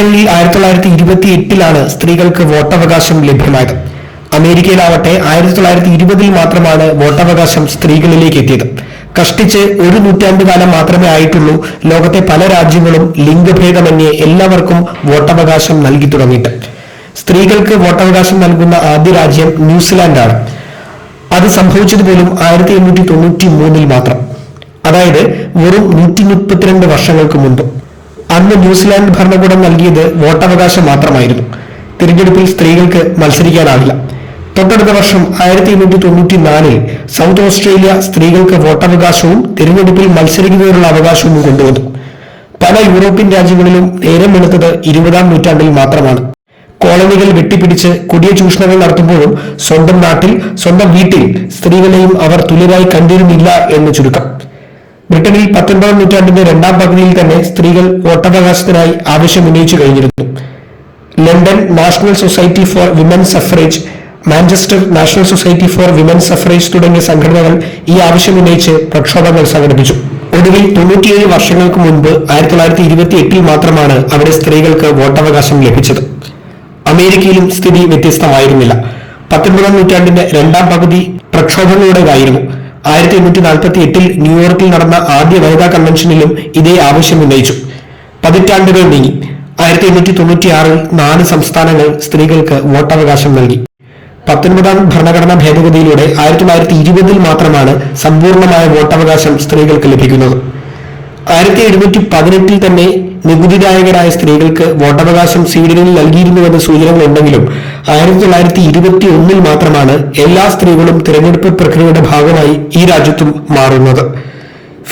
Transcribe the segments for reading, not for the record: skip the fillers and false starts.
1928 സ്ത്രീകൾക്ക് വോട്ടവകാശം ലഭ്യമായത്. അമേരിക്കയിലാവട്ടെ 1920 മാത്രമാണ് വോട്ടവകാശം സ്ത്രീകളിലേക്ക് എത്തിയത്. കഷ്ടിച്ച് ഒരു നൂറ്റാണ്ടുകാലം മാത്രമേ ആയിട്ടുള്ളൂ ലോകത്തെ പല രാജ്യങ്ങളും ലിംഗഭേദമന്യേ എല്ലാവർക്കും വോട്ടവകാശം നൽകി തുടങ്ങിയിട്ട്. സ്ത്രീകൾക്ക് വോട്ടവകാശം നൽകുന്ന ആദ്യ രാജ്യം ന്യൂസിലാൻഡാണ്. അത് സംഭവിച്ചത് പോലും 1893 മാത്രം, അതായത് വെറും 132 വർഷങ്ങൾക്ക് മുമ്പ്. അന്ന് ന്യൂസിലാൻഡ് ഭരണകൂടം നൽകിയത് വോട്ടവകാശം മാത്രമായിരുന്നു. തിരഞ്ഞെടുപ്പിൽ സ്ത്രീകൾക്ക് മത്സരിക്കാനാവില്ല. തൊട്ടടുത്ത വർഷം 1894 സൗത്ത് ഓസ്ട്രേലിയ സ്ത്രീകൾക്ക് വോട്ടവകാശവും തിരഞ്ഞെടുപ്പിൽ മത്സരിക്കുന്നതിനുള്ള അവകാശവും കൊണ്ടുവന്നു. പല യൂറോപ്യൻ രാജ്യങ്ങളിലും നേരം വെളുത്തത് 20-ാം നൂറ്റാണ്ടിൽ മാത്രമാണ്. കോളനികൾ വെട്ടിപ്പിടിച്ച് കൊടിയ ചൂഷണങ്ങൾ നടത്തുമ്പോഴും സ്വന്തം നാട്ടിൽ, സ്വന്തം വീട്ടിൽ സ്ത്രീകളെയും അവർ തുല്യരായി കണ്ടിരുന്നില്ല എന്ന് ചുരുക്കം. ബ്രിട്ടനിൽ 19-ാം നൂറ്റാണ്ടിന്റെ രണ്ടാം പകുതിയിൽ തന്നെ സ്ത്രീകൾ വോട്ടവകാശത്തിനായി ആവശ്യം ഉന്നയിച്ചു കഴിഞ്ഞിരുന്നു. London national society for women's suffrage, Manchester national society for women's suffrage തുടങ്ങിയ സംഘടനകൾ ഈ ആവശ്യം ഉന്നയിച്ച് പ്രക്ഷോഭങ്ങൾ സംഘടിപ്പിച്ചു. ഒടുവിൽ 97 വർഷങ്ങൾക്ക് മുൻപ് 1928 മാത്രമാണ് അവിടെ സ്ത്രീകൾക്ക് വോട്ടവകാശം ലഭിച്ചത്. അമേരിക്കയിലും സ്ഥിതി വ്യത്യസ്തമായിരുന്നില്ല. 19-ാം നൂറ്റാണ്ടിന്റെ രണ്ടാം പകുതി പ്രക്ഷോഭങ്ങളുടേതായിരുന്നു. 1848 ന്യൂയോർക്കിൽ നടന്ന ആദ്യ വനിതാ കൺവെൻഷനിലും ഇതേ ആവശ്യം ഉന്നയിച്ചു. പതിറ്റാണ്ടുകൾ നീങ്ങി. 1896 4 സംസ്ഥാനങ്ങൾ സ്ത്രീകൾക്ക് വോട്ടവകാശം നൽകി. 19-ാം ഭരണഘടനാ ഭേദഗതിയിലൂടെ 1920 മാത്രമാണ് സമ്പൂർണമായ വോട്ടവകാശം സ്ത്രീകൾക്ക് ലഭിക്കുന്നത്. 1718 തന്നെ നികുതിദായകരായ സ്ത്രീകൾക്ക് വോട്ടവകാശം സ്വീഡനിൽ നൽകിയിരുന്നുവെന്ന സൂചനകളുണ്ടെങ്കിലും 1921 മാത്രമാണ് എല്ലാ സ്ത്രീകളും തിരഞ്ഞെടുപ്പ് പ്രക്രിയയുടെ ഭാഗമായി ഈ രാജ്യത്തും മാറുന്നത്.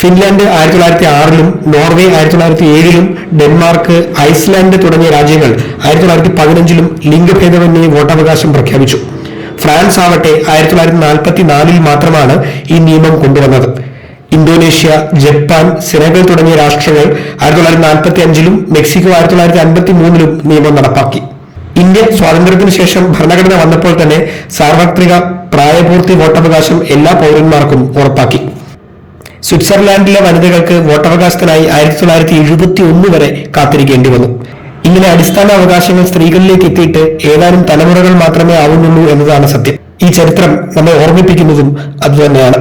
ഫിൻലാൻഡ് 1906-ലും നോർവേ 1907-ലും ഡെൻമാർക്ക്, ഐസ്ലാൻഡ് തുടങ്ങിയ രാജ്യങ്ങൾ 1915-ലും ലിംഗഭേദമന്യേ വോട്ടവകാശം പ്രഖ്യാപിച്ചു. ഫ്രാൻസ് ആവട്ടെ 1944-ൽ മാത്രമാണ് ഈ നിയമം കൊണ്ടുവന്നത്. ഇന്തോനേഷ്യ, ജപ്പാൻ, സെനഗൽ തുടങ്ങിയ രാഷ്ട്രങ്ങൾ 1945-ലും മെക്സിക്കോ 1953-ലും നിയമം നടപ്പാക്കി. ഇന്ത്യ സ്വാതന്ത്ര്യത്തിന് ശേഷം ഭരണഘടന വന്നപ്പോൾ തന്നെ സാർവത്രിക പ്രായപൂർത്തി വോട്ടവകാശം എല്ലാ പൗരന്മാർക്കും ഉറപ്പാക്കി. സ്വിറ്റ്സർലാൻഡിലെ വനിതകൾക്ക് വോട്ടവകാശത്തിനായി 1971 വരെ കാത്തിരിക്കേണ്ടി വന്നു. ഇങ്ങനെ അടിസ്ഥാന അവകാശങ്ങൾ സ്ത്രീകളിലേക്ക് എത്തിയിട്ട് ഏതാനും തലമുറകൾ മാത്രമേ ആവുന്നുള്ളൂ എന്നതാണ് സത്യം. ഈ ചരിത്രം നമ്മെ ഓർമ്മിപ്പിക്കുന്നതും അതുതന്നെയാണ്.